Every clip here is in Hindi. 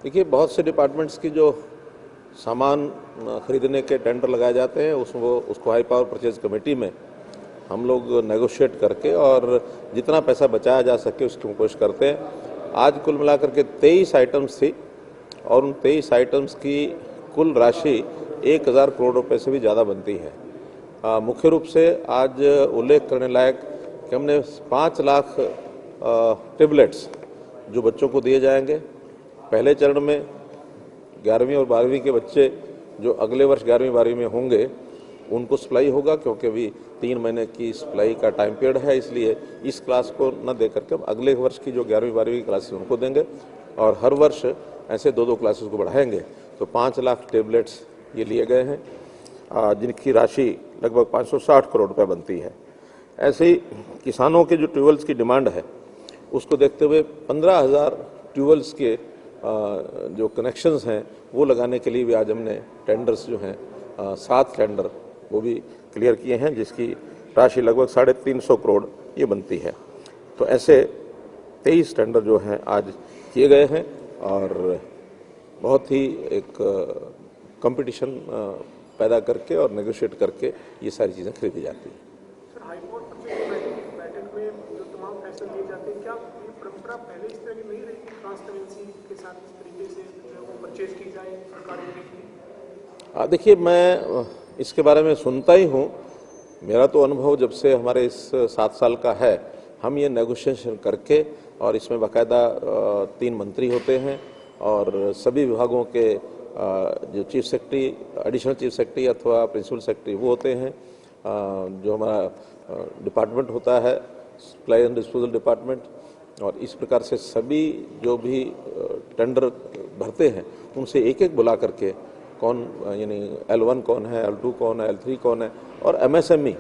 देखिए, बहुत से डिपार्टमेंट्स की जो सामान खरीदने के टेंडर लगाए जाते हैं उसको हाई पावर परचेज कमेटी में हम लोग नेगोशिएट करके और जितना पैसा बचाया जा सके उसकी कोशिश करते हैं। आज कुल मिलाकर के 23 आइटम्स थी और उन 23 आइटम्स की कुल राशि 1000 करोड़ रुपए से भी ज़्यादा बनती है। मुख्य रूप से आज उल्लेख करने लायक कि हमने 5 लाख टेबलेट्स जो बच्चों को दिए जाएंगे। पहले चरण में 11वीं और 12वीं के बच्चे जो अगले वर्ष 11वीं 12वीं में होंगे उनको सप्लाई होगा, क्योंकि अभी 3 महीने की सप्लाई का टाइम पीरियड है, इसलिए इस क्लास को न दे करके हम अगले वर्ष की जो 11वीं 12वीं क्लासेस उनको देंगे और हर वर्ष ऐसे 2-2 क्लासेस को बढ़ाएंगे। तो 5 लाख टेबलेट्स ये लिए गए हैं, जिनकी राशि लगभग 560 करोड़ रुपए बनती है। ऐसे ही किसानों के जो ट्यूबवेल्स की डिमांड है उसको देखते हुए 15,000 ट्यूबवेल्स के जो कनेक्शंस हैं वो लगाने के लिए भी आज हमने टेंडर्स जो हैं 7 टेंडर वो भी क्लियर किए हैं, जिसकी राशि लगभग 350 करोड़ ये बनती है। तो ऐसे 23 टेंडर जो हैं आज किए गए हैं और बहुत ही एक कंपटीशन पैदा करके और नेगोशिएट करके ये सारी चीज़ें खरीदी जाती हैं। सर, हाई कोर्ट बैठक में जो तमाम फैसले लिए जाते हैं, क्या ये परंपरा पहले इस तरह की नहीं रही कि ट्रांसपेरेंसी के साथ इस तरीके से वो परचेज की जाए सरकार? देखिए, मैं इसके बारे में सुनता ही हूँ। मेरा तो अनुभव जब से हमारे इस 7 साल का है, हम ये नेगोशिएशन करके और इसमें बाकायदा 3 मंत्री होते हैं और सभी विभागों के जो chief secretary, additional chief secretary अथवा प्रिंसिपल सेक्रेटरी वो होते हैं, जो हमारा डिपार्टमेंट होता है सप्लाई एंड डिस्पोजल डिपार्टमेंट, और इस प्रकार से सभी जो भी टेंडर भरते हैं उनसे एक एक बुला करके कौन यानी L1 कौन है, L2 कौन है, L3 कौन है, और MSME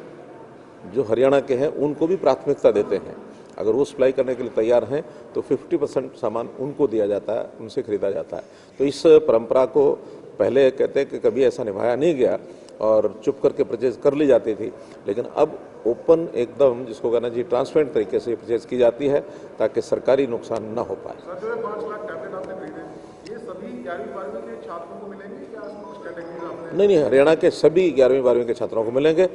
जो हरियाणा के हैं उनको भी प्राथमिकता देते हैं। अगर वो सप्लाई करने के लिए तैयार हैं तो 50% सामान उनको दिया जाता है, उनसे खरीदा जाता है। तो इस परंपरा को पहले कहते हैं कि कभी ऐसा निभाया नहीं गया और चुप करके परचेज कर ली जाती थी, लेकिन अब ओपन एकदम जिसको कहना चाहिए ट्रांसपेरेंट तरीके से परचेज की जाती है ताकि सरकारी नुकसान न हो पाए। सर, जो 5 लाख टैबलेट आपने खरीदे, ये सभी 11वीं 12वीं के छात्रों को मिलेंगे या कुछ कैटेगरी आपने? नहीं, हरियाणा के सभी 11वीं 12वीं के छात्रों को मिलेंगे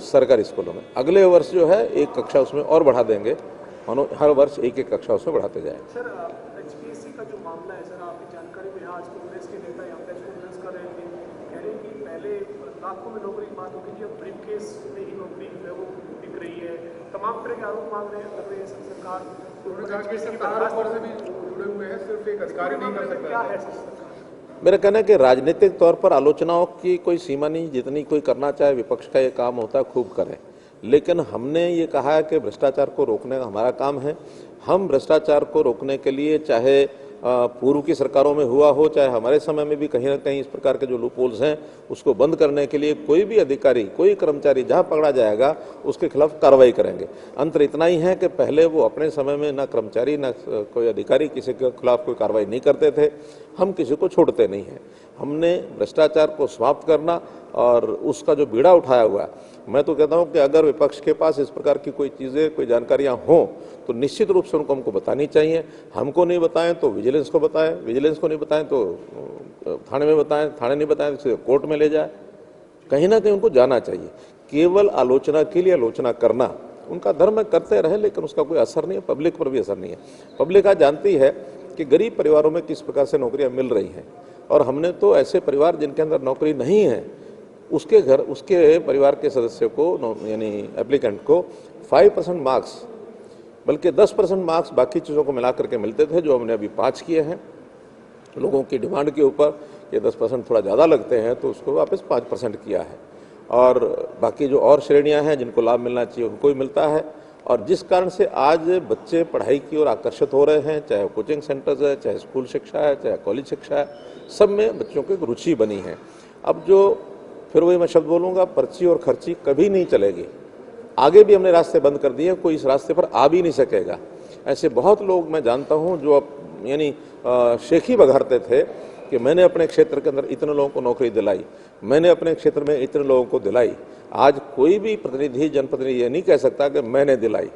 सरकारी स्कूलों में। अगले वर्ष जो है एक कक्षा उसमें और बढ़ा देंगे, हर वर्ष एक एक कक्षा उसमें बढ़ाते जाए। सर, HPSC का जो मामला है, सर आपकी जानकारी में आज कांग्रेस के नेता यहाँ पे कांग्रेस कर रहे थे, कह रहे कि पहले लाखों में नौकरी की बात होगी कि अब ब्रीफकेस में ही नौकरी जो है वो बिक रही है। तमाम तरह के आरोप मांग रहे हैं कर रही है सरकार। उन्होंने कहा कि सरकार ऊपर से भी जुड़े हुए हैं, सिर्फ एक अधिकारी नहीं कर सकता। क्या है सरकार? मेरा कहना है कि राजनीतिक तौर पर आलोचनाओं की कोई सीमा नहीं, जितनी कोई करना चाहे विपक्ष का ये काम होता है खूब करें, लेकिन हमने ये कहा है कि भ्रष्टाचार को रोकने का हमारा काम है। हम भ्रष्टाचार को रोकने के लिए चाहे पूर्व की सरकारों में हुआ हो, चाहे हमारे समय में भी कहीं ना कहीं इस प्रकार के जो लूपहोल्स हैं उसको बंद करने के लिए कोई भी अधिकारी, कोई कर्मचारी जहां पकड़ा जाएगा उसके खिलाफ कार्रवाई करेंगे। अंतर इतना ही है कि पहले वो अपने समय में ना कर्मचारी ना कोई अधिकारी किसी के खिलाफ कोई कार्रवाई नहीं करते थे, हम किसी को छोड़ते नहीं हैं। हमने भ्रष्टाचार को समाप्त करना और उसका जो बीड़ा उठाया हुआ है, मैं तो कहता हूं कि अगर विपक्ष के पास इस प्रकार की कोई चीज़ें, कोई जानकारियां हों तो निश्चित रूप से उनको हमको बतानी चाहिए। हमको नहीं बताएं तो विजिलेंस को बताएं, विजिलेंस को नहीं बताएं तो थाने में बताएं, थाने नहीं बताएं तो कोर्ट में ले जाए। कहीं ना कहीं उनको जाना चाहिए। केवल आलोचना के लिए आलोचना करना उनका धर्म है, करते रहे, लेकिन उसका कोई असर नहीं है, पब्लिक पर भी असर नहीं है। पब्लिक आज जानती है कि गरीब परिवारों में किस प्रकार से नौकरियां मिल रही हैं, और हमने तो ऐसे परिवार जिनके अंदर नौकरी नहीं है उसके घर, उसके परिवार के सदस्य को यानी एप्लीकेंट को 5% मार्क्स, बल्कि 10% मार्क्स बाकी चीज़ों को मिला करके मिलते थे, जो हमने अभी 5 किए हैं। लोगों की डिमांड के ऊपर ये 10% थोड़ा ज़्यादा लगते हैं तो उसको वापस 5% किया है, और बाकी जो और श्रेणियां हैं जिनको लाभ मिलना चाहिए उनको ही मिलता है। और जिस कारण से आज बच्चे पढ़ाई की ओर आकर्षित हो रहे हैं, चाहे कोचिंग सेंटर्स है, चाहे स्कूल शिक्षा है, चाहे कॉलेज शिक्षा है, सब में बच्चों की रुचि बनी है। अब जो फिर वही मैं शब्द बोलूँगा, पर्ची और खर्ची कभी नहीं चलेगी। आगे भी हमने रास्ते बंद कर दिए, कोई इस रास्ते पर आ भी नहीं सकेगा। ऐसे बहुत लोग मैं जानता हूं जो अब यानी शेखी बघारते थे कि मैंने अपने क्षेत्र के अंदर इतने लोगों को नौकरी दिलाई, मैंने अपने क्षेत्र में इतने लोगों को दिलाई। आज कोई भी प्रतिनिधि, जनप्रतिनिधि ये नहीं कह सकता कि मैंने दिलाई।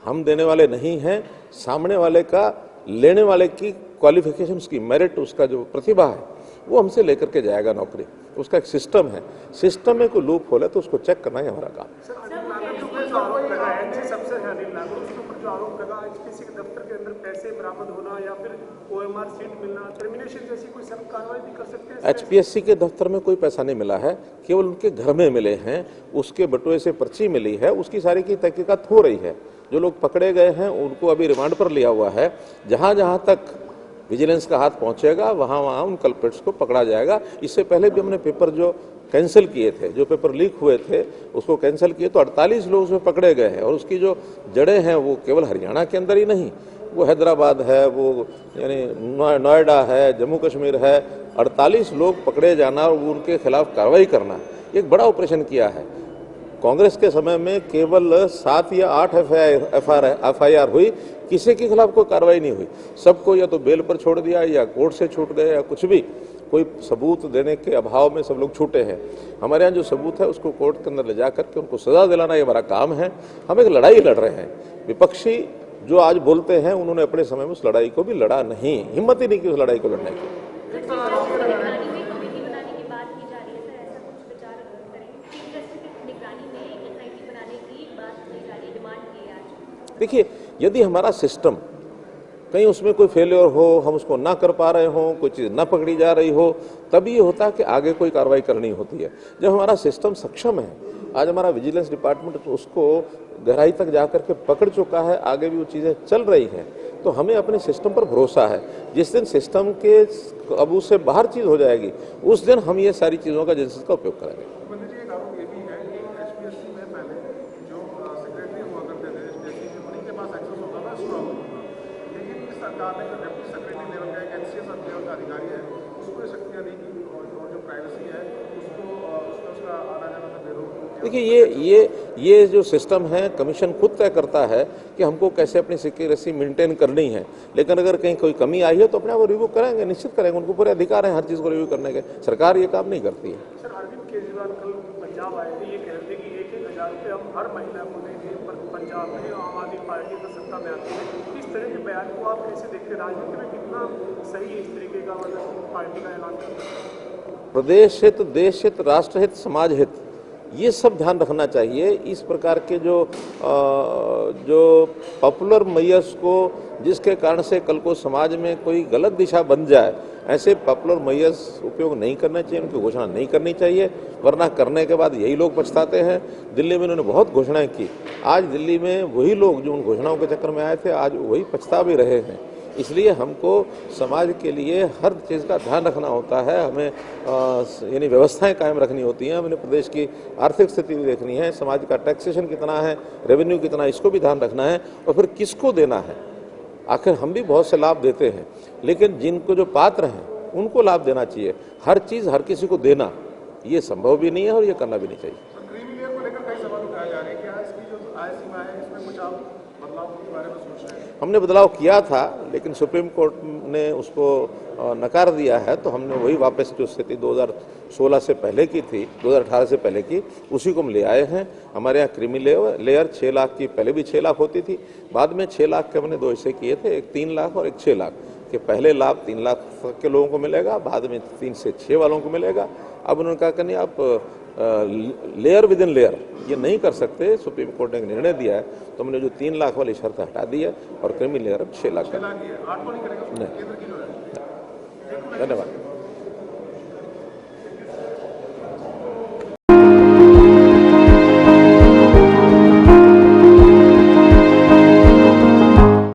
हम देने वाले नहीं हैं, सामने वाले का, लेने वाले की क्वालिफिकेशन, उसकी मेरिट, उसका जो प्रतिभा है वो हमसे लेकर के जाएगा नौकरी। उसका एक सिस्टम है, सिस्टम में कोई लूप होल है तो उसको चेक करना ही हमारा काम है। सर, अनिल नागर के ऊपर जो आरोप लगा है, सबसे अनिल नागर उसके ऊपर जो आरोप लगा एचपीएससी के दफ्तर के अंदर पैसे बरामद होना या फिर ओएमआर सीट मिलना, टर्मिनेशन जैसी कोई सख्त कार्रवाई भी कर सकते हैं? एचपीएससी के दफ्तर में कोई पैसा नहीं मिला है, केवल उनके घर में मिले हैं, उसके बटुए से पर्ची मिली है, उसकी सारी की तहकीकात हो रही है। जो लोग पकड़े गए हैं उनको अभी रिमांड पर लिया हुआ है। जहां जहां तक विजिलेंस का हाथ पहुंचेगा वहां वहां उन कल्प्रिट्स को पकड़ा जाएगा। इससे पहले भी हमने पेपर जो कैंसिल किए थे, जो पेपर लीक हुए थे उसको कैंसिल किए तो 48 लोग उसमें पकड़े गए हैं। और उसकी जो जड़ें हैं वो केवल हरियाणा के अंदर ही नहीं, वो हैदराबाद है, वो यानी नोएडा है, जम्मू कश्मीर है। 48 लोग पकड़े जाना और उनके खिलाफ कार्रवाई करना एक बड़ा ऑपरेशन किया है। कांग्रेस के समय में केवल 7 या 8 एफआईआर हुई, किसी के खिलाफ कोई कार्रवाई नहीं हुई। सबको या तो बेल पर छोड़ दिया या कोर्ट से छूट गए या कुछ भी, कोई सबूत देने के अभाव में सब लोग छूटे हैं। हमारे यहाँ जो सबूत है उसको कोर्ट के अंदर ले जा करके उनको सजा दिलाना ये हमारा काम है। हम एक लड़ाई लड़ रहे हैं। विपक्षी जो आज बोलते हैं उन्होंने अपने समय में उस लड़ाई को भी लड़ा नहीं, हिम्मत ही नहीं की उस लड़ाई को लड़ने की। देखिए, यदि हमारा सिस्टम कहीं उसमें कोई फेलियर हो, हम उसको ना कर पा रहे हो, कोई चीज़ ना पकड़ी जा रही हो, तभी ये होता है कि आगे कोई कार्रवाई करनी होती है। जब हमारा सिस्टम सक्षम है, आज हमारा विजिलेंस डिपार्टमेंट उसको गहराई तक जा करके पकड़ चुका है, आगे भी वो चीज़ें चल रही हैं, तो हमें अपने सिस्टम पर भरोसा है। जिस दिन सिस्टम के काबू से बाहर चीज़ हो जाएगी उस दिन हम ये सारी चीज़ों का एजेंसी का उपयोग करेंगे। सरकार ने जो डिप्टी सेक्रेटरी लेवल का एक एचसीएस लेवल का अधिकारी है उसको शक्तियां दी की और जो प्राइवेसी है उसको उसका आना जाना तो बेरोक। देखिए, ये जो सिस्टम है कमीशन खुद तय करता है कि हमको कैसे अपनी सिक्योरिटी मेंटेन करनी है। लेकिन अगर कहीं कोई कमी आई है तो अपने आप रिव्यू करेंगे, निश्चित करेंगे। उनको पूरे अधिकार है हर चीज़ को रिव्यू करने के। सरकार ये काम नहीं करती है। सर, अरविंद केजरीवाल कल पंजाब आए थे, ये कह रहे थे कि 1,000 रुपये हम हर महीना को देंगे। पंजाब में आम आदमी पार्टी तो सत्ता में आती है, इस तरह के बयान को आप कैसे देखते हैं? राजनीति में कितना सही है इस तरीके का मतलब पार्टी का ऐलान करना? प्रदेश हित, देश हित, राष्ट्र हित, समाज हित, ये सब ध्यान रखना चाहिए। इस प्रकार के जो पॉपुलर मैयर्स को, जिसके कारण से कल को समाज में कोई गलत दिशा बन जाए, ऐसे पॉपुलर मैयर्स उपयोग नहीं करना चाहिए, उनकी घोषणा नहीं करनी चाहिए, वरना करने के बाद यही लोग पछताते हैं। दिल्ली में उन्होंने बहुत घोषणाएं की, आज दिल्ली में वही लोग जो उन घोषणाओं के चक्कर में आए थे आज वही पछता भी रहे हैं। इसलिए हमको समाज के लिए हर चीज़ का ध्यान रखना होता है। हमें यानी व्यवस्थाएं कायम रखनी होती हैं। हमने प्रदेश की आर्थिक स्थिति भी देखनी है, समाज का टैक्सेशन कितना है, रेवेन्यू कितना है, इसको भी ध्यान रखना है। और फिर किसको देना है, आखिर हम भी बहुत से लाभ देते हैं, लेकिन जिनको जो पात्र हैं उनको लाभ देना चाहिए। हर चीज़ हर किसी को देना ये संभव भी नहीं है और ये करना भी नहीं चाहिए। क्रीमी लेयर को लेकर कई सवाल उठाए जा रहे हैं। क्या इसकी जो आय सीमा है इसमें कुछ आप बदलाव के बारे में सोच रहे हैं? हमने बदलाव किया था, लेकिन सुप्रीम कोर्ट ने उसको नकार दिया है, तो हमने वही वापस जो स्थिति 2016 से पहले की थी, 2018 से पहले की, उसी को हम ले आए हैं। हमारे यहाँ क्रीमी लेयर 6 लाख की पहले भी 6 लाख होती थी, बाद में 6 लाख के हमने 2 हिस्से किए थे, एक 3 लाख और एक 6 लाख के। पहले लाभ 3 लाख के लोगों को मिलेगा, बाद में 3 से 6 वालों को मिलेगा। अब उन्होंने कहा कि नहीं, आप लेयर विद इन लेयर ये नहीं कर सकते, सुप्रीम कोर्ट ने एक निर्णय दिया है, तो हमने जो 3 लाख वाली शर्त हटा दी है और क्रीमी लेयर अब 6 लाख। नहीं, धन्यवाद।